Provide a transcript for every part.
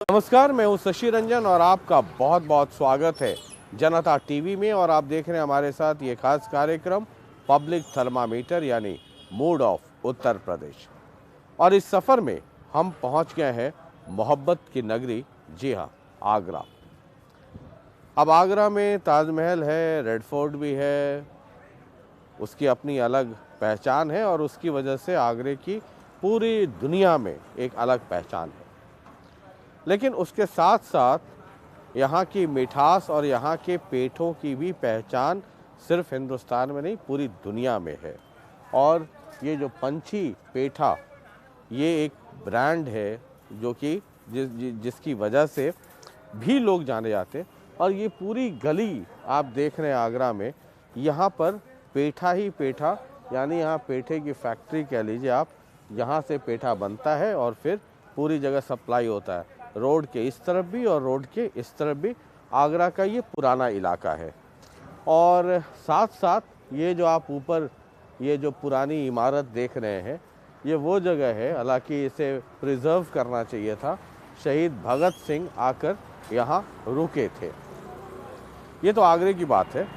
नमस्कार, मैं हूं शशि रंजन और आपका बहुत बहुत स्वागत है जनता टीवी में। और आप देख रहे हैं हमारे साथ ये खास कार्यक्रम पब्लिक थर्मामीटर यानी मूड ऑफ उत्तर प्रदेश। और इस सफ़र में हम पहुंच गए हैं मोहब्बत की नगरी, जी हाँ, आगरा। अब आगरा में ताजमहल है, रेड फोर्ट भी है, उसकी अपनी अलग पहचान है और उसकी वजह से आगरे की पूरी दुनिया में एक अलग पहचान है। लेकिन उसके साथ साथ यहाँ की मिठास और यहाँ के पेठों की भी पहचान सिर्फ हिंदुस्तान में नहीं, पूरी दुनिया में है। और ये जो पंछी पेठा, ये एक ब्रांड है जो कि जिसकी वजह से भी लोग जाने जाते हैं। और ये पूरी गली आप देख रहे हैं आगरा में, यहाँ पर पेठा ही पेठा, यानी यहाँ पेठे की फैक्ट्री कह लीजिए आप, यहाँ से पेठा बनता है और फिर पूरी जगह सप्लाई होता है। रोड के इस तरफ भी और रोड के इस तरफ भी आगरा का ये पुराना इलाका है। और साथ साथ ये जो आप ऊपर ये जो पुरानी इमारत देख रहे हैं, ये वो जगह है, हालांकि इसे प्रिजर्व करना चाहिए था। शहीद भगत सिंह आकर यहाँ रुके थे। ये तो आगरे की बात है।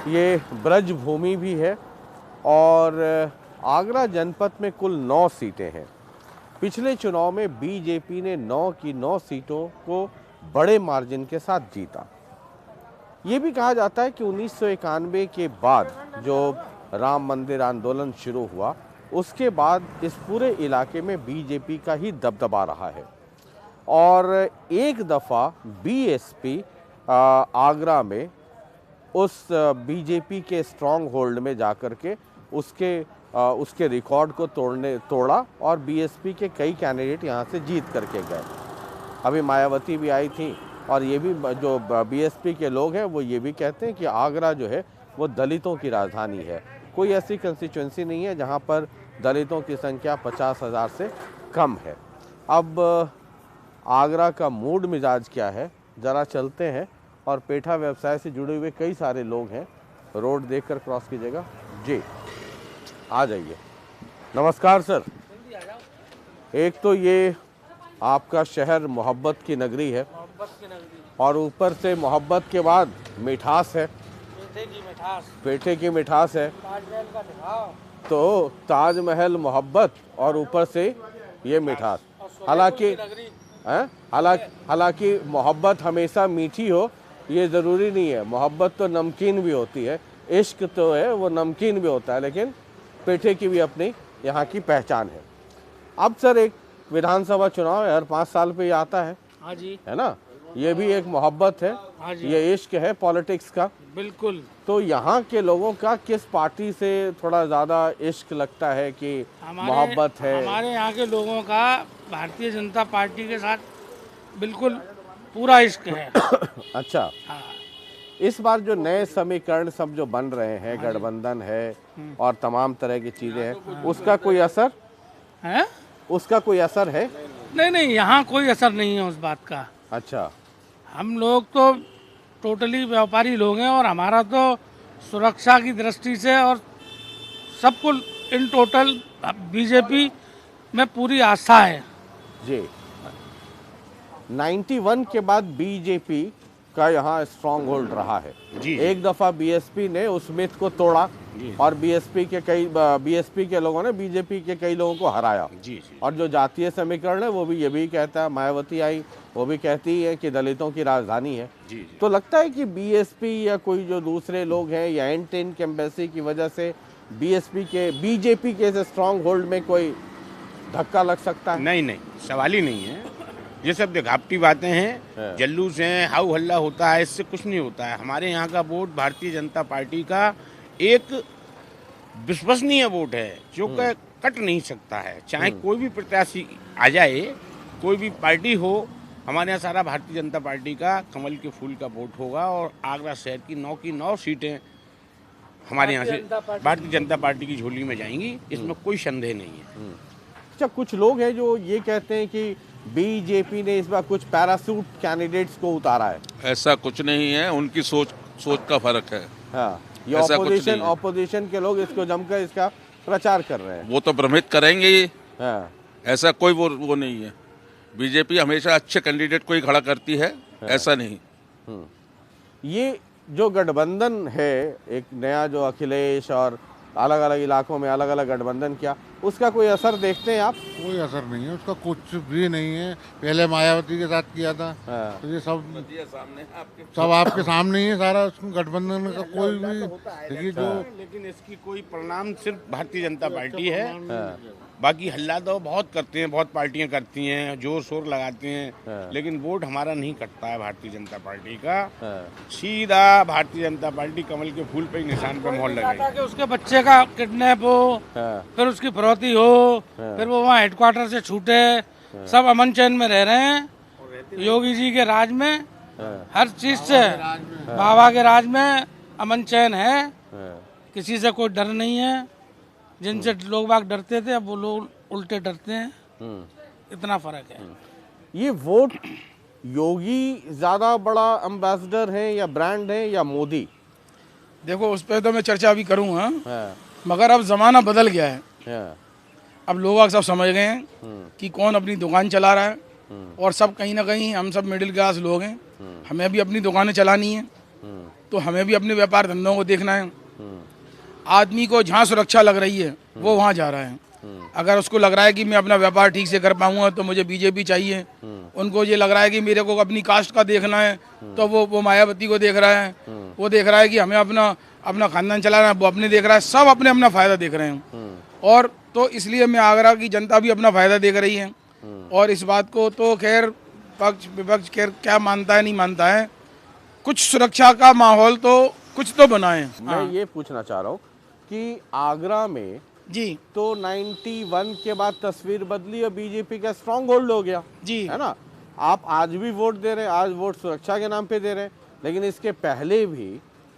ये ब्रज भूमि भी है और आगरा जनपद में कुल 9 सीटें हैं। पिछले चुनाव में बीजेपी ने 9 की 9 सीटों को बड़े मार्जिन के साथ जीता। ये भी कहा जाता है कि 1991 के बाद जो राम मंदिर आंदोलन शुरू हुआ, उसके बाद इस पूरे इलाके में बीजेपी का ही दबदबा रहा है। और एक दफ़ा बीएसपी आगरा में उस बीजेपी के स्ट्रॉन्ग होल्ड में जाकर के उसके रिकॉर्ड को तोड़ा और बीएसपी के कई कैंडिडेट यहाँ से जीत करके गए। अभी मायावती भी आई थी और ये भी जो बीएसपी के लोग हैं वो ये भी कहते हैं कि आगरा जो है वो दलितों की राजधानी है। कोई ऐसी कंस्टिट्यूंसी नहीं है जहाँ पर दलितों की संख्या 50,000 से कम है। अब आगरा का मूड मिजाज क्या है, ज़रा चलते हैं। और पेठा व्यवसाय से जुड़े हुए कई सारे लोग हैं, रोड देखकर क्रॉस कीजिएगा जी, आ जाइए। नमस्कार सर। एक तो ये आपका शहर मोहब्बत की नगरी है, और ऊपर से मोहब्बत के बाद मिठास है, पेठे की मिठास है। तो ताजमहल मोहब्बत और ऊपर से ये मिठास। हालांकि मोहब्बत हमेशा मीठी हो ये ज़रूरी नहीं है। मोहब्बत तो नमकीन भी होती है, इश्क तो है वो नमकीन भी होता है, लेकिन पेठे की भी अपनी यहाँ की पहचान है। अब सर एक विधानसभा चुनाव है, हर 5 साल पे ये आता है। हाँ जी, है ना, ये भी एक मोहब्बत है। हाँ जी, ये इश्क है पॉलिटिक्स का। बिल्कुल। तो यहाँ के लोगों का किस पार्टी से थोड़ा ज़्यादा इश्क लगता है कि मोहब्बत है? हमारे यहाँ के लोगों का भारतीय जनता पार्टी के साथ बिल्कुल पूरा इश्क है। अच्छा, हाँ। इस बार जो नए समीकरण सब जो बन रहे हैं, गठबंधन है और तमाम तरह की चीजें हैं, उसका कोई असर है? उसका कोई असर है? नहीं, यहाँ कोई असर नहीं है उस बात का। अच्छा, हम लोग तो टोटली व्यापारी लोग हैं और हमारा तो सुरक्षा की दृष्टि से और सब कुछ इन टोटल बीजेपी में पूरी आस्था है जी। 91 के बाद बीजेपी का यहाँ स्ट्रॉन्ग होल्ड रहा है जी। एक दफा बीएसपी ने उस मिथ को तोड़ा और बीएसपी के लोगों ने बीजेपी के कई लोगों को हराया। जी। और जो जातीय समीकरण है वो भी ये भी कहता है, मायावती आई वो भी कहती है कि दलितों की राजधानी है। जी। तो लगता है कि बीएसपी या कोई जो दूसरे लोग हैं या एंटी कैम्पेसी की वजह से बीजेपी के स्ट्रॉन्ग होल्ड में कोई धक्का लग सकता है? नहीं, सवाल ही नहीं है। ये सब दिखावटी बातें हैं, जल्लूस हैं, हाउ हल्ला होता है, इससे कुछ नहीं होता है। हमारे यहाँ का वोट भारतीय जनता पार्टी का एक विश्वसनीय वोट है जो कट नहीं सकता है। चाहे कोई भी प्रत्याशी आ जाए, कोई भी पार्टी हो, हमारे यहाँ सारा भारतीय जनता पार्टी का कमल के फूल का वोट होगा। और आगरा शहर की 9 की 9 सीटें हमारे यहाँ से भारतीय जनता पार्टी की झोली में जाएंगी, इसमें कोई संदेह नहीं है। अच्छा, कुछ लोग हैं जो ये कहते हैं कि बीजेपी ने इस बार कुछ पैरासूट कैंडिडेट्स को उतारा है। ऐसा कुछ नहीं है, उनकी सोच का फर्क है। हाँ, ये ऑपोजिशन के लोग इसको जमकर इसका प्रचार कर रहे हैं। वो तो भ्रमित करेंगे ही। हाँ। ऐसा कोई वो नहीं है। बीजेपी हमेशा अच्छे कैंडिडेट को ही खड़ा करती है, ऐसा नहीं। ये जो गठबंधन है, एक नया जो अखिलेश और अलग अलग इलाकों में अलग अलग गठबंधन किया, उसका कोई असर देखते हैं आप? कोई असर नहीं है उसका, कुछ भी नहीं है। पहले मायावती के साथ किया था, तो ये सब आपके सामने ही है सारा गठबंधन का। कोई भी देखिए जो, लेकिन इसकी कोई परिणाम सिर्फ भारतीय जनता पार्टी है। बाकी हल्ला तो बहुत करते हैं, बहुत पार्टियां करती हैं, जोर शोर लगाते हैं, लेकिन वोट हमारा नहीं कटता है भारतीय जनता पार्टी का। सीधा भारतीय जनता पार्टी कमल के फूल पे ही निशान पे मोहर लगाई। कि उसके बच्चे का किडनैप हो, फिर उसकी फिरौती हो, फिर वो वहाँ हेडक्वार्टर से छूटे, सब अमन चैन में रह रहे हैं योगी जी के राज में। हर चीज से बाबा के राज में अमन चैन है, किसी से कोई डर नहीं है। जिनसे लोग बाग डरते थे, अब वो लोग उल्टे डरते हैं। इतना फर्क है। ये वोट योगी ज्यादा बड़ा एम्बेसडर है या ब्रांड है या मोदी? देखो उस पर तो मैं चर्चा भी करूँगा, मगर अब जमाना बदल गया है। अब लोग सब समझ गए हैं कि कौन अपनी दुकान चला रहा है, और सब कहीं ना कहीं हम सब मिडिल क्लास लोग हैं, हमें भी अपनी दुकानें चलानी है, तो हमें भी अपने व्यापार धंधों को देखना है। आदमी को जहाँ सुरक्षा लग रही है वो वहाँ जा रहा है। अगर उसको लग रहा है कि मैं अपना व्यापार ठीक से कर पाऊंगा तो मुझे बीजेपी चाहिए, उनको ये लग रहा है कि मेरे को अपनी कास्ट का देखना है तो वो मायावती को देख रहा है, वो देख रहा है कि हमें अपना खानदान चलाना है, वो अपने देख रहा है। सब अपने अपना फायदा देख रहे हैं, और तो इसलिए मैं आगरा की जनता भी अपना फायदा देख रही है। और इस बात को तो खैर पक्ष विपक्ष खैर क्या मानता है नहीं मानता है, कुछ सुरक्षा का माहौल तो कुछ तो बना है। मैं ये पूछना चाह रहा हूँ कि आगरा में जी तो 91 के बाद तस्वीर बदली और बीजेपी का स्ट्रॉन्ग होल्ड हो गया जी, है ना। आप आज भी वोट दे रहे हैं, आज वोट सुरक्षा के नाम पे दे रहे हैं, लेकिन इसके पहले भी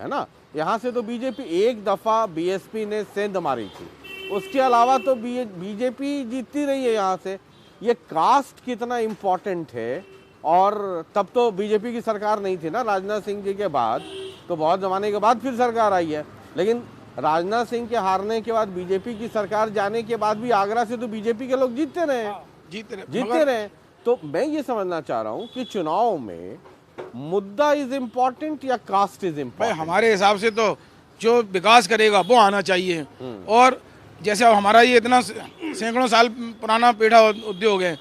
है ना, यहाँ से तो बीजेपी एक दफा बीएसपी ने सेंध मारी थी, उसके अलावा तो बीजेपी जीतती रही है यहाँ से। ये कास्ट कितना इम्पोर्टेंट है, और तब तो बीजेपी की सरकार नहीं थी ना, राजनाथ सिंह जी के बाद तो बहुत ज़माने के बाद फिर सरकार आई है, लेकिन राजनाथ सिंह के हारने के बाद बीजेपी की सरकार जाने के बाद भी आगरा से तो बीजेपी के लोग जीतते रहे, जीतते रहे। तो मैं ये समझना चाह रहा हूँ कि चुनाव में मुद्दा इज इम्पोर्टेंट या कास्ट इज इम्पोर्टेंट? हमारे हिसाब से तो जो विकास करेगा वो आना चाहिए। और जैसे अब हमारा ये इतना सैकड़ों साल पुराना पेठा उद्योग है,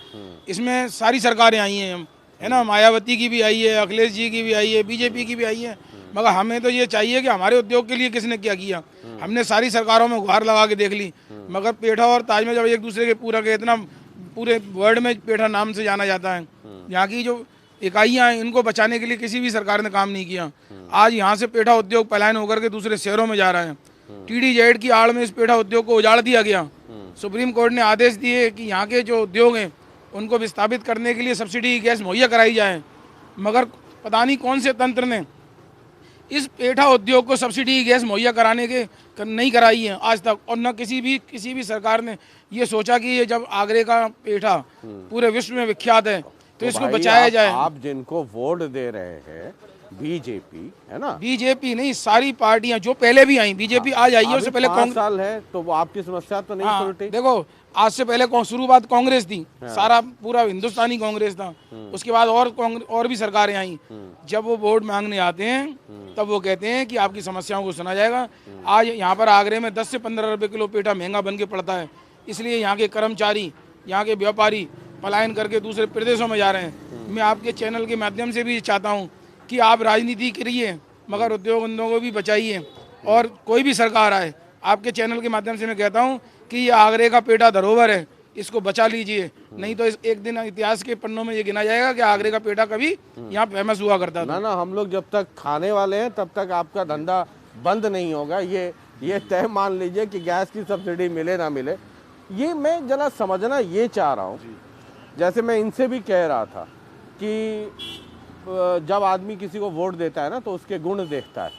इसमें सारी सरकारें आई हैं, है ना, मायावती की भी आई है, अखिलेश जी की भी आई है, बीजेपी की भी आई है, मगर हमें तो ये चाहिए कि हमारे उद्योग के लिए किसने क्या किया। हमने सारी सरकारों में गुहार लगा के देख ली, मगर पेठा और ताज में जब एक दूसरे के पूरा के इतना पूरे वर्ल्ड में पेठा नाम से जाना जाता है, यहाँ की जो इकाइयाँ हैं इनको बचाने के लिए किसी भी सरकार ने काम नहीं किया। आज यहाँ से पेठा उद्योग पलायन होकर के दूसरे शहरों में जा रहा है। TDZ की आड़ में इस पेठा उद्योग को उजाड़ दिया गया। सुप्रीम कोर्ट ने आदेश दिए कि यहाँ के जो उद्योग हैं उनको विस्थापित करने के लिए सब्सिडी गैस मुहैया कराई जाए, मगर पता नहीं कौन से तंत्र ने इस पेठा उद्योग को सब्सिडी गैस मुहैया कराने के नहीं कराई है आज तक। और न किसी भी सरकार ने ये सोचा कि ये जब आगरे का पेठा पूरे विश्व में विख्यात है तो इसको बचाया जाए। आप जिनको वोट दे रहे हैं बीजेपी, है ना, बीजेपी नहीं, सारी पार्टियां जो पहले भी आई, बीजेपी आज आई है, उससे पहले 5 साल है तो वो आपकी समस्या तो नहीं सुलटी। देखो आज से पहले शुरुआत कांग्रेस थी, सारा पूरा हिंदुस्तानी कांग्रेस था, उसके बाद और भी सरकारें आई। जब वो वोट मांगने आते हैं तब वो कहते हैं कि आपकी समस्याओं को सुना जाएगा। आज यहाँ पर आगरे में 10 से 15 रुपए किलो पेठा महंगा बन के पड़ता है, इसलिए यहाँ के कर्मचारी, यहाँ के व्यापारी पलायन करके दूसरे प्रदेशों में जा रहे हैं। मैं आपके चैनल के माध्यम से भी चाहता हूँ कि आप राजनीति करिए मगर उद्योग धंधों को भी बचाइए, और कोई भी सरकार आए, आपके चैनल के माध्यम से मैं कहता हूँ कि ये आगरे का पेठा धरोहर है, इसको बचा लीजिए, नहीं तो एक दिन इतिहास के पन्नों में ये गिना जाएगा कि आगरे का पेठा कभी यहाँ फेमस हुआ करता था। ना हम लोग जब तक खाने वाले हैं तब तक आपका धंधा बंद नहीं होगा, ये तय मान लीजिए कि गैस की सब्सिडी मिले ना मिले। ये मैं जरा समझना ये चाह रहा हूँ, जैसे मैं इनसे भी कह रहा था कि जब आदमी किसी को वोट देता है ना तो उसके गुण देखता है,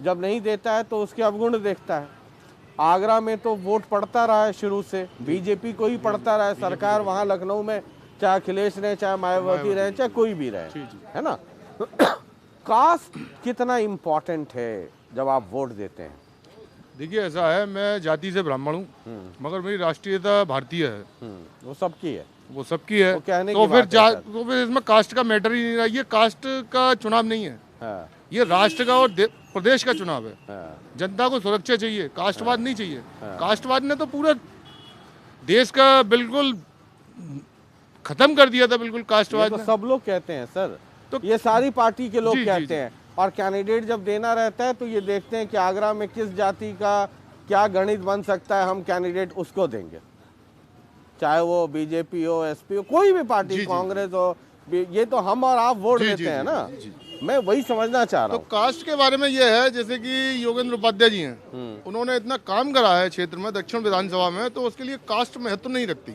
जब नहीं देता है तो उसके अवगुण देखता है। आगरा में तो वोट पड़ता रहा है शुरू से, बीजेपी को ही पड़ता रहा है। सरकार वहाँ लखनऊ में चाहे अखिलेश रहे, चाहे मायावती रहे, चाहे कोई भी रहे, है ना। कास्ट कितना इम्पोर्टेंट है जब आप वोट देते हैं? देखिए ऐसा है, मैं जाति से ब्राह्मण हूँ मगर मेरी राष्ट्रीयता भारतीय है। वो सबकी है। वो सबकी है। वो कहने तो की फिर बात है, सर। तो फिर इसमें कास्ट का मैटर ही नहीं रहा। ये कास्ट का चुनाव नहीं है, हाँ, ये राष्ट्र का और प्रदेश का चुनाव है। हाँ, जनता को सुरक्षा चाहिए, कास्टवाद नहीं चाहिए। कास्टवाद ने तो पूरा देश का बिल्कुल खत्म कर दिया था, बिल्कुल ये कास्टवाद तो ने। सब लोग कहते हैं सर, तो ये सारी पार्टी के लोग जी, जी, कहते जी। हैं। और कैंडिडेट जब देना रहता है तो ये देखते हैं कि आगरा में किस जाति का क्या गणित बन सकता है, हम कैंडिडेट उसको देंगे, चाहे वो बीजेपी हो, एसपी हो, कोई भी पार्टी, जी, जी। कांग्रेस हो। ये तो हम और आप वोट जी, देते जी, हैं जी, ना। जी, मैं वही समझना चाह रहा तो हूँ। कास्ट के बारे में ये है, जैसे कि योगेंद्र उपाध्याय जी हैं, उन्होंने इतना काम करा है क्षेत्र में, दक्षिण विधानसभा में, तो उसके लिए कास्ट महत्व नहीं रखती।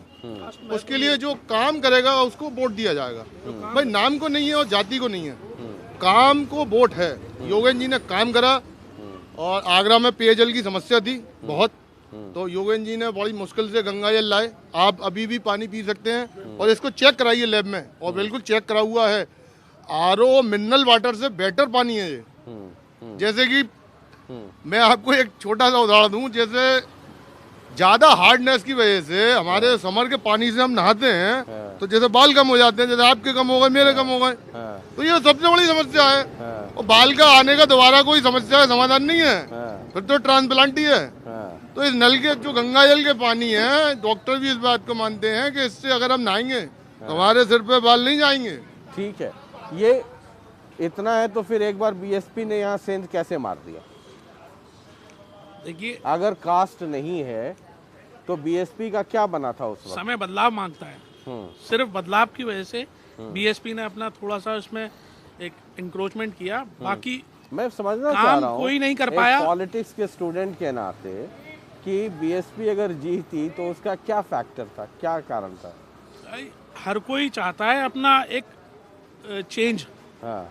उसके लिए जो काम करेगा उसको वोट दिया जाएगा। भाई नाम को नहीं है और जाति को नहीं है, काम को वोट है। योगेंद्र जी ने काम करा, और आगरा में पेयजल की समस्या थी बहुत, तो योगेंद्र जी ने बड़ी मुश्किल से गंगा जल लाए। आप अभी भी पानी पी सकते हैं, और इसको चेक कराइए लैब में, और बिल्कुल चेक करा हुआ है। आरओ मिनरल वाटर से बेटर पानी है ये। जैसे कि मैं आपको एक छोटा सा उदाहरण दूं, जैसे ज्यादा हार्डनेस की वजह से हमारे समर के पानी से हम नहाते हैं, तो जैसे बाल कम हो जाते हैं, जैसे आपके कम हो गए, मेरे कम हो गए, तो ये सबसे बड़ी समस्या है। और बाल का आने का दोबारा कोई समस्या है, समाधान नहीं है, फिर तो ट्रांसप्लांट ही है। तो इस नल के जो गंगा जल के पानी है, डॉक्टर भी इस बात को मानते हैं कि इससे अगर हम नहाएंगे तो हमारे सिर पे बाल नहीं जाएंगे। ठीक है, ये इतना है तो फिर एक बार बीएसपी ने यहाँ सेंध कैसे मार दिया? देखिए, अगर कास्ट नहीं है तो बीएसपी का क्या बना था उस वक्त? समय बदलाव मांगता है। सिर्फ बदलाव की वजह से बीएसपी ने अपना थोड़ा सा इसमें एक इंक्रोचमेंट किया, बाकी मैं समझना काम चाह रहा हूँ, कोई नहीं कर पाया। पॉलिटिक्स के स्टूडेंट के नाते, कि बीएसपी अगर जीती तो उसका क्या फैक्टर था, क्या कारण था? हर कोई चाहता है अपना एक चेंज, हाँ,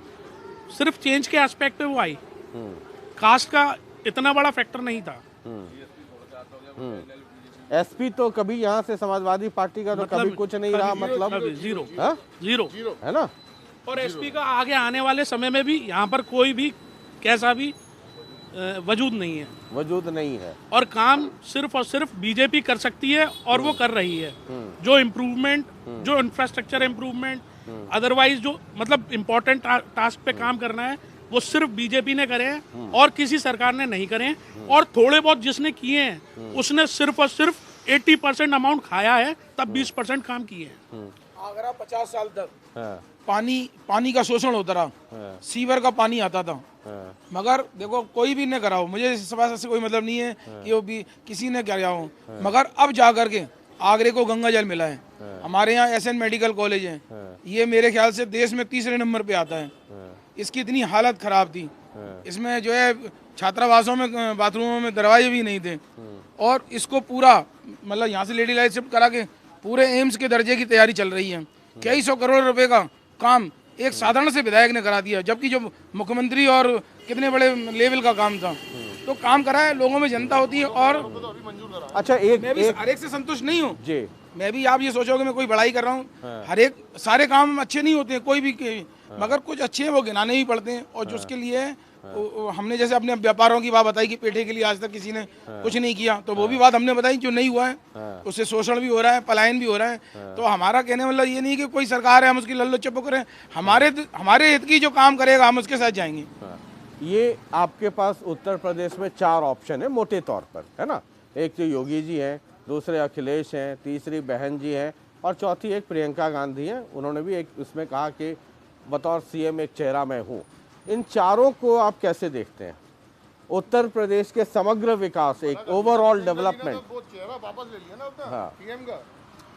सिर्फ चेंज के एस्पेक्ट पे वो आई। कास्ट का इतना बड़ा फैक्टर नहीं था। एसपी तो कभी यहाँ से समाजवादी पार्टी का तो कभी कुछ नहीं रहा, मतलब जीरो, हाँ? जीरो है ना। और एसपी का आगे आने वाले समय में भी यहाँ पर कोई भी कैसा भी वजूद नहीं है, वजूद नहीं है। और काम सिर्फ और सिर्फ बीजेपी कर सकती है, और वो कर रही है। जो इम्प्रूवमेंट, जो इंफ्रास्ट्रक्चर इम्प्रूवमेंट, अदरवाइज जो मतलब इम्पोर्टेंट टास्क पे काम करना है, वो सिर्फ बीजेपी ने करे हैं और किसी सरकार ने नहीं करे हैं। और थोड़े बहुत जिसने किए हैं उसने सिर्फ और सिर्फ 80% अमाउंट खाया है, तब 20% काम किए हैं। आगरा 50 साल तक हाँ, पानी का शोषण होता रहा, सीवर का पानी आता था, हाँ, मगर देखो कोई भी ने करा हो, मुझे इस बात से कोई मतलब नहीं है कि वो भी किसी ने कराया हो, मगर अब जा करके आगरे को गंगा जल मिला है। हमारे यहाँ एसएन मेडिकल कॉलेज है, ये मेरे ख्याल से देश में 3रे नंबर पे आता है। इसकी इतनी हालत खराब थी, इसमें जो है छात्रावासों में बाथरूमों में दरवाजे भी नहीं थे, और इसको पूरा मतलब यहाँ से लेडी लाइट शिफ्ट करा के पूरे एम्स के दर्जे की तैयारी चल रही है। कई 100 करोड़ रुपए का काम एक साधारण से विधायक ने करा दिया, जबकि जो मुख्यमंत्री और कितने बड़े लेवल का काम था। तो काम करा है, लोगों में जनता होती है। और अच्छा, एक मैं भी हर एक से संतुष्ट नहीं हूँ जी, मैं भी, आप ये सोचोगे मैं कोई बड़ाई कर रहा हूँ, हर एक सारे काम अच्छे नहीं होते हैं कोई भी मगर कुछ अच्छे हैं वो गिनाने ही पड़ते हैं। और जो उसके लिए हमने जैसे अपने व्यापारों की बात बताई कि पेठे के लिए आज तक किसी ने कुछ नहीं किया, तो वो भी बात हमने बताई जो नहीं हुआ है, उससे शोषण भी हो रहा है, पलायन भी हो रहा है। तो हमारा कहने मतलब ये नहीं कि कोई सरकार है हम उसकी लल्लो चप्पो करें, हमारे हित की जो काम करेगा हम उसके साथ जाएंगे। ये आपके पास उत्तर प्रदेश में 4 ऑप्शन है मोटे तौर पर, है ना। एक तो योगी जी हैं, दूसरे अखिलेश हैं, तीसरी बहन जी हैं, और चौथी एक प्रियंका गांधी हैं। उन्होंने भी एक उसमें कहा कि बतौर सीएम एक चेहरा मैं हूँ। इन चारों को आप कैसे देखते हैं? उत्तर प्रदेश के समग्र विकास, एक ओवरऑल डेवलपमेंट। हाँ,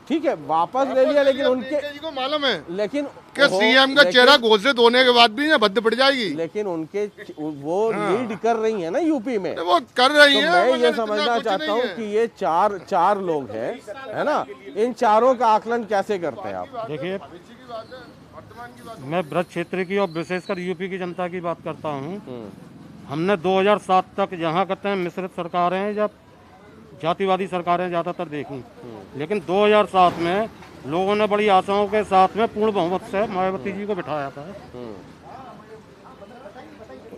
ठीक है, वापस ले लिया, लेकिन उनके को मालूम है लेकिन कि सीएम का चेहरा घोषित होने के बाद भी ना भद्द पड़ जाएगी। लेकिन उनके वो लीड कर रही है ना यूपी में, वो कर रही तो है। मैं ये मतलब इतना समझना कुछ चाहता नहीं हूँ है। कि ये चार लोग हैं, है ना। इन चारों का आकलन कैसे करते हैं आप? देखिए, मैं ब्रज क्षेत्र की और विशेषकर यूपी की जनता की बात करता हूँ। हमने 2007 तक जहाँ कहते हैं मिश्रित सरकारें या जातिवादी सरकारें ज़्यादातर देखी, लेकिन 2007 में लोगों ने बड़ी आशाओं के साथ में पूर्ण बहुमत से मायावती जी को बिठाया था।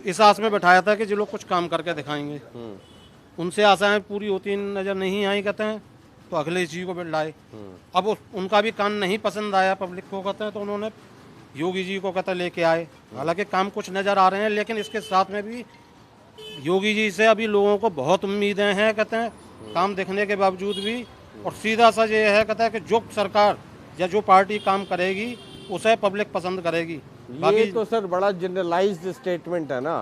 इस आस में बिठाया था कि जो लोग कुछ काम करके दिखाएंगे। उनसे आशाएं पूरी होती नजर नहीं आई। कहते हैं तो अखिलेश जी को लाए। अब उनका भी काम नहीं पसंद आया पब्लिक को कहते हैं, तो उन्होंने योगी जी को कहते हैं लेके आए। हालांकि काम कुछ नज़र आ रहे हैं, लेकिन इसके साथ में भी योगी जी से अभी लोगों को बहुत उम्मीदें हैं कहते हैं, काम देखने के बावजूद भी। और सीधा सा ये है कहता है कि जो सरकार या जो पार्टी काम करेगी उसे पब्लिक पसंद करेगी। ये तो सर बड़ा जनरलाइज्ड स्टेटमेंट है ना।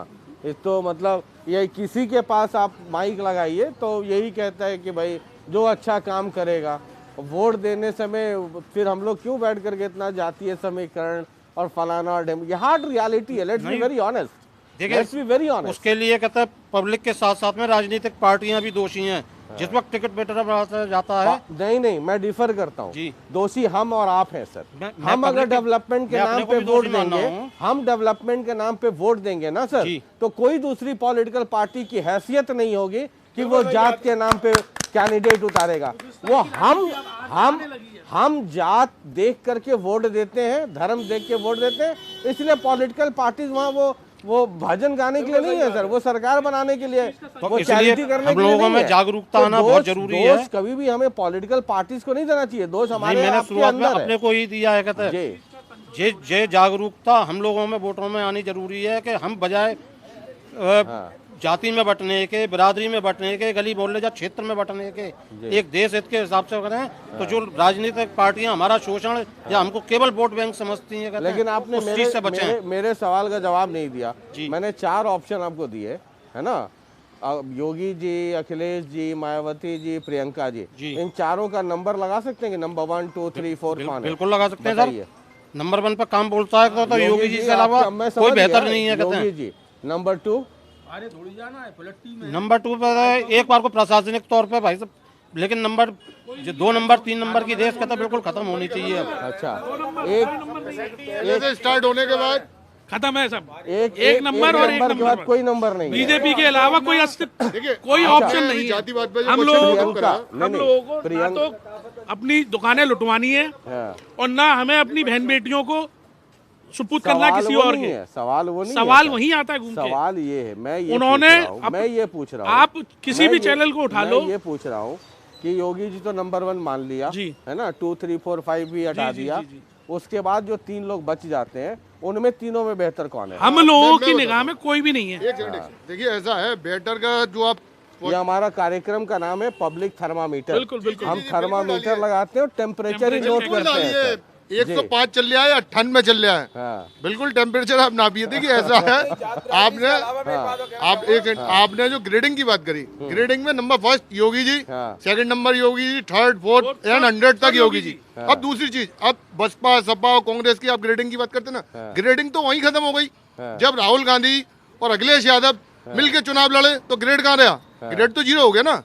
ये तो मतलब ये किसी के पास आप माइक लगाइए तो यही कहता है कि भाई जो अच्छा काम करेगा। वोट देने समय फिर हम लोग क्यों बैठ करके इतना जातीय समीकरण और फलाना और ये हार्ड रियलिटी है। Let's be very honest, let's be very honest. उसके लिए कहता है पब्लिक के साथ साथ में राजनीतिक पार्टियां भी दोषी हैं। जिस वक्त टिकट बेटर जाता है नहीं, मैं डिफर करता हूँ। जी, दोषी हम और आप हैं सर। मैं हम अगर पब्लिक डेवलपमेंट के नाम पे वोट देंगे, हम डेवलपमेंट के नाम पे वोट देंगे ना सर, तो कोई दूसरी पॉलिटिकल पार्टी की हैसियत नहीं होगी कि वो जात के नाम पे कैंडिडेट उतारेगा। वो हम जात देख करके वोट देते हैं, धर्म देख के वोट देते हैं, इसलिए पॉलिटिकल पार्टीज वहाँ वो भजन गाने के लिए नहीं है सर, वो सरकार बनाने के लिए, वो चैरिटी करने के लिए लोगों में जागरूकता आना बहुत जरूरी है। दोष कभी भी हमें पॉलिटिकल पार्टीज को नहीं देना चाहिए, दोष हमारे मैंने आपके शुरुआत में अंदर अपने को ही दिया है कहते हैं जे जागरूकता हम लोगों में वोटरों में आनी जरूरी है कि हम बजाय जाति में बंटने के, बिरादरी में बंटने के, गली मोहल्ले या क्षेत्र में बंटने के, एक देश हित के हिसाब से करें। तो जो राजनीतिक पार्टियां हमारा शोषण या हमको केवल वोट बैंक समझती हैं, लेकिन आपने मेरे सवाल का जवाब नहीं दिया। मैंने 4 ऑप्शन आपको दिए है ना, योगी जी, अखिलेश जी, मायावती जी, प्रियंका जी, इन चारों का नंबर लगा सकते हैं कि नंबर 1 2 3 4 कौन है? बिल्कुल लगा सकते हैं सर। नंबर 1 पर काम बोलता है तो योगी जी से अलावा कोई बेहतर नहीं है कहते हैं। योगी जी। नंबर 2 नंबर 2 पर एक बार को प्रशासनिक तौर पे भाई साहब, लेकिन नंबर जो 2 नंबर 3 नंबर की रेस कहता बिल्कुल खत्म होनी चाहिए। अच्छा, एक स्टार्ट होने के बाद खत्म है सब। एक नंबर और एक नंबर बाद कोई नंबर नहीं है। बीजेपी के अलावा कोई कोई ऑप्शन नहीं है। हम लोगों को ना तो अपनी दुकानें लुटवानी है और ना हमें अपनी बहन बेटियों को सुपुत करना किसी और के। सवाल वो नहीं, सवाल वहीं आता है घूम के। सवाल ये है, मैं ये पूछ रहा हूँ, आप किसी भी चैनल को उठा लो, ये पूछ रहा हूँ कि योगी जी तो नंबर 1 मान लिया है ना, 2 3 4 5 भी हटा दिया, उसके बाद जो 3 लोग बच जाते हैं उनमें तीनों में बेहतर कौन है? हम लोगों की निगाह में कोई भी नहीं है। देखिए ऐसा है, बेटर का जो आप, ये हमारा कार्यक्रम का नाम है पब्लिक थर्मामीटर। बिल्कुल हम थर्मामीटर लगाते हैं और टेम्परेचर ही नोट करते हैं। 105 चल रहा है या 98 चल रहा है, बिल्कुल टेम्परेचर आप नापिए। देखिए ऐसा है, आपने जो ग्रेडिंग की बात करी, ग्रेडिंग में number 1 Yogi ji, second number Yogi ji, 3rd 4th and 100 तक योगी जी। अब दूसरी चीज, अब बसपा सपा कांग्रेस की आप ग्रेडिंग की बात करते ना, ग्रेडिंग तो वहीं खत्म हो गई जब राहुल गांधी और अखिलेश यादव मिलकर चुनाव लड़े, तो ग्रेड कहाँ रहा? ग्रेड तो 0 हो गया ना।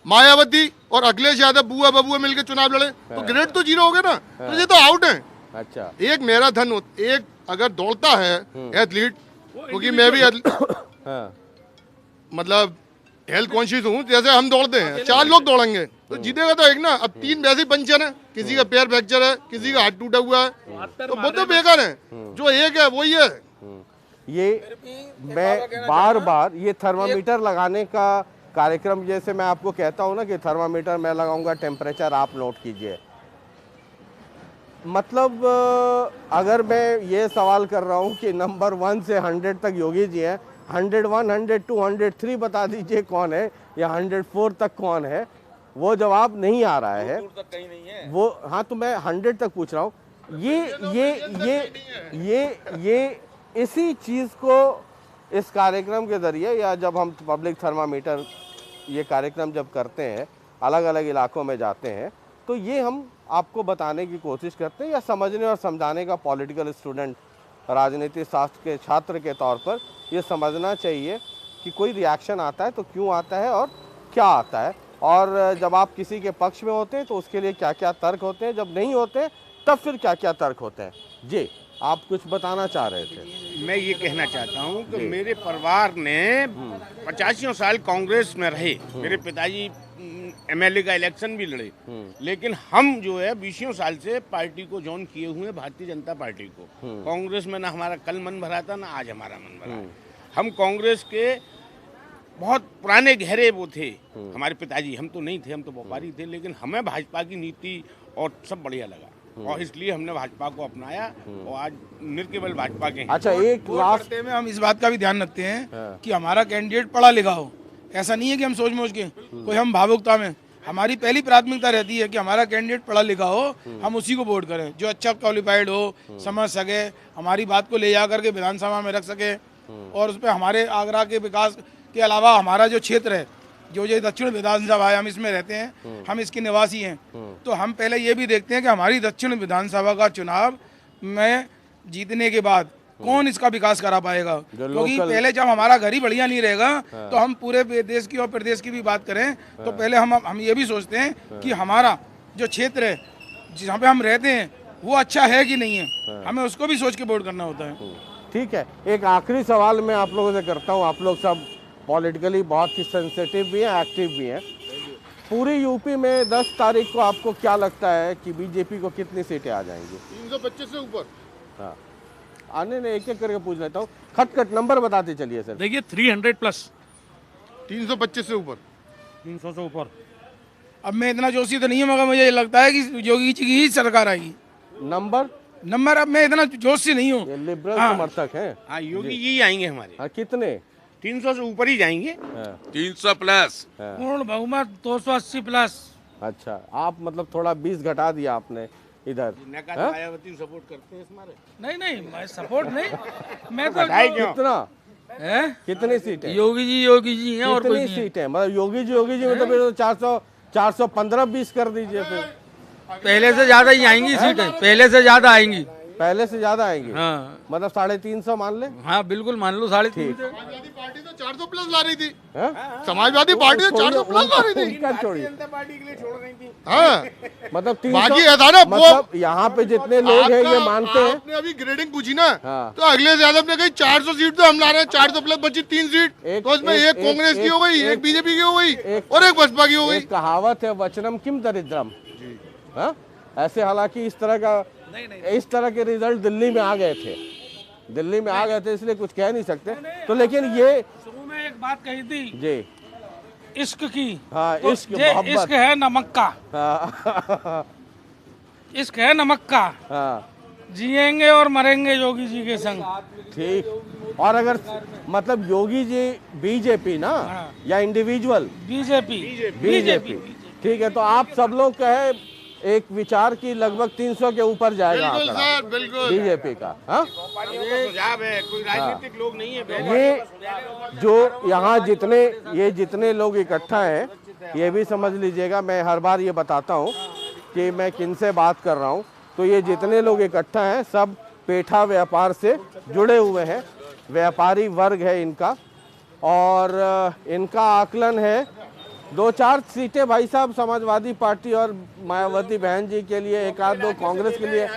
मायावती और अखिलेश यादव बुआ बबुआ मिलकर चुनाव लड़े तो ग्रेड तो 0 हो गया ना। तो ये तो आउट है। अच्छा, एक मेरा धन, एक अगर दौड़ता है एथलीट, क्योंकि मैं भी मतलब हेल्थ कॉन्शियस हूँ, जैसे हम दौड़ते हैं 4 लोग दौड़ेंगे तो जीतेगा तो एक ना। अब 3 वैसे पंचर है, किसी का पैर फ्रैक्चर है, किसी का हाथ टूटा हुआ है, तो वो तो बेकार है। जो एक है वही है। ये मैं बार ये थर्मामीटर लगाने का कार्यक्रम, जैसे मैं आपको कहता हूँ ना कि थर्मामीटर मैं लगाऊंगा, टेम्परेचर आप नोट कीजिए, मतलब अगर मैं ये सवाल कर रहा हूँ कि नंबर 1 से 100 तक योगी जी हैं, 101 102 103 बता दीजिए कौन है, या 104 तक कौन है, वो जवाब नहीं आ रहा है। वो हाँ, तो मैं 100 तक पूछ रहा हूँ। ये इसी चीज़ को इस कार्यक्रम के ज़रिए, या जब हम पब्लिक थर्मामीटर ये कार्यक्रम जब करते हैं, अलग अलग इलाकों में जाते हैं, तो ये हम आपको बताने की कोशिश करते हैं, या समझने और समझाने का पॉलिटिकल स्टूडेंट, राजनीति शास्त्र के छात्र के तौर पर ये समझना चाहिए कि कोई रिएक्शन आता है तो क्यों आता है और क्या आता है, और जब आप किसी के पक्ष में होते हैं तो उसके लिए क्या क्या तर्क होते हैं, जब नहीं होते तब फिर क्या क्या तर्क होते हैं। जी, आप कुछ बताना चाह रहे थे? मैं ये कहना चाहता हूँ कि मेरे परिवार ने 85 साल कांग्रेस में रहे, मेरे पिताजी MLA का इलेक्शन भी लड़े, लेकिन हम जो है 20 साल से पार्टी को जॉइन किए हुए, भारतीय जनता पार्टी को। कांग्रेस में ना हमारा कल मन भरा था, ना आज हमारा मन भरा। हम कांग्रेस के बहुत पुराने गहरे वो थे हमारे पिताजी। हम तो नहीं थे, हम तो व्यापारी थे, लेकिन हमें भाजपा की नीति और सब बढ़िया लगा और इसलिए हमने भाजपा को अपनाया और आज निर्केवल भाजपा के हैं। अच्छा, एक लास्ट में हम इस बात का भी ध्यान रखते हैं कि हमारा कैंडिडेट पढ़ा लिखा हो। ऐसा नहीं है कि हम सोच मोच के कोई हम भावुकता में, हमारी पहली प्राथमिकता रहती है कि हमारा कैंडिडेट पढ़ा लिखा हो, हम उसी को वोट करें जो अच्छा क्वालिफाइड हो, समझ सके, हमारी बात को ले जा करके विधानसभा में रख सके और उस पर हमारे आगरा के विकास के अलावा हमारा जो क्षेत्र है, जो ये दक्षिण विधानसभा है, हम इसमें रहते हैं, हम इसके निवासी हैं, तो हम पहले ये भी देखते हैं कि हमारी दक्षिण विधानसभा का चुनाव में जीतने के बाद कौन इसका विकास करा पाएगा। क्योंकि पहले जब हमारा घर ही बढ़िया नहीं रहेगा तो हम पूरे देश की और प्रदेश की भी बात करें तो पहले हम ये भी सोचते हैं कि हमारा जो क्षेत्र है जहाँ पे हम रहते हैं वो अच्छा है कि नहीं है, हमें उसको भी सोच के वोट करना होता है। ठीक है, एक आखिरी सवाल मैं आप लोगों से करता हूँ। आप लोग सब पॉलिटिकली बहुत ही सेंसिटिव भी हैं, एक्टिव भी हैं। पूरी यूपी में 10 तारीख को आपको क्या लगता है कि बीजेपी को कितनी सीटें आ जाएंगी? 325 से ऊपर। हाँ, आने ने एक एक करके पूछ लेता हूँ, खटखट नंबर बताते चलिए सर। देखिए 300 प्लस, 325 से ऊपर, 300 से ऊपर। अब मैं इतना जोशी तो नहीं हूँ, मगर मुझे लगता है कि योगी जी की ही सरकार आएगी। नंबर अब मैं इतना जोश से नहीं हूँ। लिबरल समर्थक हैं। हाँ, योगी जी आएंगे हमारे। हाँ, कितने? 300 से ऊपर ही जाएंगे। 300 प्लस। पूर्ण बहुमत 280 प्लस। अच्छा, आप मतलब थोड़ा 20 घटा दिया आपने इधर। मायावती सपोर्ट करते हैं हमारे। नहीं, मैं सपोर्ट नहीं, मैं तो कितना है, कितनी सीटें? योगी जी हैं और कोई कितनी नहीं है। सीटें? मतलब योगी जी मतलब फिर तो 415-20 कर दीजिए फिर। पहले से ज्यादा ही आएंगी सीटें, पहले से ज्यादा आएंगी। पहले से ज्यादा आएंगी? हाँ, मतलब 350 मान ले। हाँ बिल्कुल मान लो 350। समाजवादी पार्टी तो 400 प्लस ला रही थी। हैं? समाजवादी पार्टी तो 400 प्लस ला रही थी। उनका छोड़िए। जनता पार्टी के लिए छोड़ रही थी। हाँ, मतलब 300, बाकी ऐसा ना वो मतलब यहाँ पे जितने लोग हैं ये मानते हैं। आपने अभी ग्रेडिंग पूछी ना, हाँ। तो अगले यादव ने कही 400 सीट तो हम ला रहे हैं, 400 प्लस बची 3 सीट, तो उसमें एक कांग्रेस की हो गई, एक बीजेपी की हो गई और एक बसपा की हो गई। एक कहावत है, वचनम किम दरिद्रम। हाँ, ऐसे हालांकि इस तरह के रिजल्ट दिल्ली में आ गए थे, इसलिए कुछ कह नहीं सकते। तो लेकिन ये शुरू में एक बात कही थी जी, इश्क की। हाँ, तो इश्क ये मोहब्बत। इश्क है नमक का। हाँ, इश्क है नमक का। हाँ, जिएंगे और मरेंगे योगी जी के संग। ठीक। और अगर मतलब योगी जी बीजेपी ना, हाँ। या इंडिविजुअल? बीजेपी। ठीक है, तो आप सब लोग कहे एक विचार की लगभग 300 के ऊपर जाएगा बिल्कुल आंकड़ा सर, बिल्कुल। बीजेपी का। हाँ, सुझाव है, कोई राजनीतिक लोग नहीं है। ये जो यहाँ जितने लोग इकट्ठा हैं, ये भी समझ लीजिएगा, मैं हर बार ये बताता हूँ कि मैं किन से बात कर रहा हूँ। तो ये जितने लोग इकट्ठा हैं सब पेठा व्यापार से जुड़े हुए हैं, व्यापारी वर्ग है इनका, और इनका आकलन है 2-4 सीटें भाई साहब समाजवादी पार्टी और मायावती बहन जी के लिए, 1-2 कांग्रेस के लिए।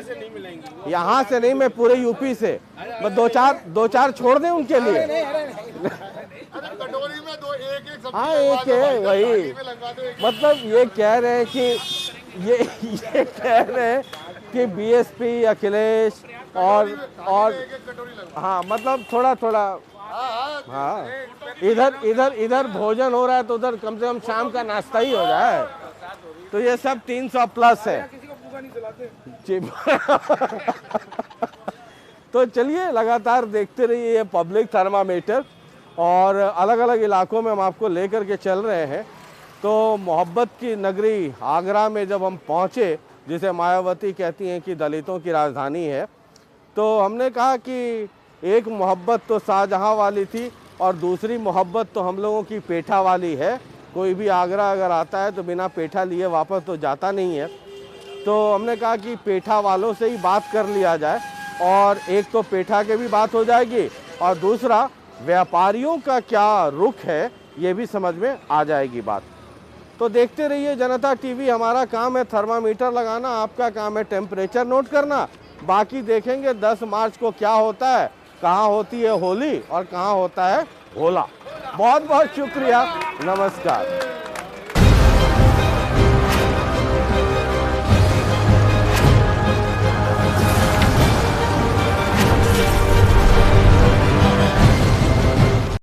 यहाँ से नहीं, मैं पूरे यूपी से, मैं 2-4 छोड़ दें उनके लिए। कटोरी में एक हाँ, एक है वही। मतलब ये कह रहे हैं कि बीएसपी, अखिलेश और हाँ, मतलब थोड़ा हाँ, इधर भोजन हो रहा है तो उधर कम से कम शाम का नाश्ता ही हो जाए। तो ये सब 300 प्लस है। तो चलिए लगातार देखते रहिए ये पब्लिक थर्मामीटर, और अलग अलग इलाकों में हम आपको लेकर के चल रहे हैं। तो मोहब्बत की नगरी आगरा में जब हम पहुँचे, जिसे मायावती कहती हैं कि दलितों की राजधानी है, तो हमने कहा कि एक मोहब्बत तो शाहजहाँ वाली थी और दूसरी मोहब्बत तो हम लोगों की पेठा वाली है। कोई भी आगरा अगर आता है तो बिना पेठा लिए वापस तो जाता नहीं है। तो हमने कहा कि पेठा वालों से ही बात कर लिया जाए, और एक तो पेठा के भी बात हो जाएगी और दूसरा व्यापारियों का क्या रुख है ये भी समझ में आ जाएगी बात। तो देखते रहिए जनता टीवी। हमारा काम है थर्मामीटर लगाना, आपका काम है टेम्परेचर नोट करना। बाकी देखेंगे 10 मार्च को क्या होता है, कहाँ होती है होली और कहाँ होता है होला। बहुत बहुत शुक्रिया, नमस्कार।